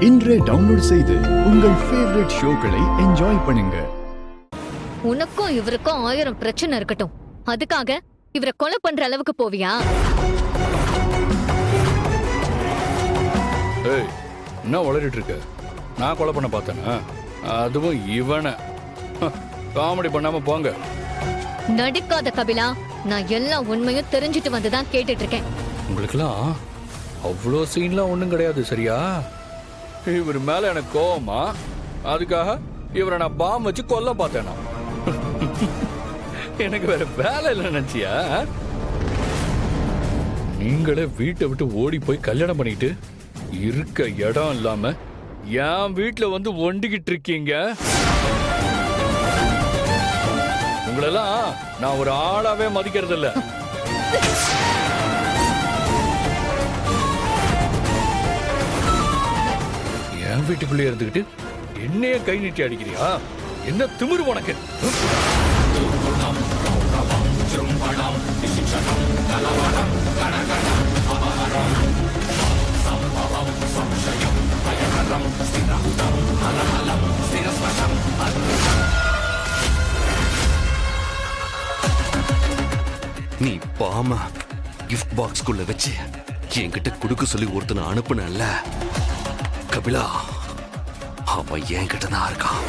இன்றே டவுன்லோட் செய்து உங்கள் ஃபேவரட் ஷோக்களை என்ஜாய் பண்ணுங்க. உனக்கும் இவருக்கும் 1000 பிரச்சனை இருக்கட்டும், அதுக்காக இவரை கொலை பண்ற அளவுக்கு போவியா? ஏய், என்ன வளரிட்டு இருக்க? நான் கொலை பண்ண பார்த்தேனா? அதுவும் இவனை காமெடி பண்ணாம போங்க. நடிக்காத கபிலா, நான் எல்லா உண்மையும் தெரிஞ்சிட்டு வந்துதான் கேட்டுட்டு இருக்கேன். உங்களுக்குலாம் அவ்வளோ சீன்லாம் ஒன்றும் கிடையாது, சரியா? இவர் மேல எனக்கு கோவமா, அதுக்காக இவரை நான் பாம் வச்சு கொல்ல பார்த்தேனா? எனக்கு வேற வேலை இல்லை நினைச்சியா? நீங்களே வீட்டை விட்டு ஓடி போய் கல்யாணம் பண்ணிட்டு இருக்க இடம் இல்லாம என் வீட்டுல வந்து ஒண்டிக்கிட்டு இருக்கீங்க. உங்களெல்லாம் நான் ஒரு ஆளாவே மதிக்கிறது இல்ல. என் வீட்டுக்குள்ளே இருந்துகிட்டு என்னைய கை நீட்டி அடிக்கிறியா? என்ன திமிரு உனக்கு? நீ பாம கிஃப்ட் பாக்ஸ்குள்ள வச்சு என்கிட்ட குடுக்க சொல்லி ஒருத்தனை அனுப்புனல்ல கபிலா, அவன் என்கிட்ட தான் இருக்கான்.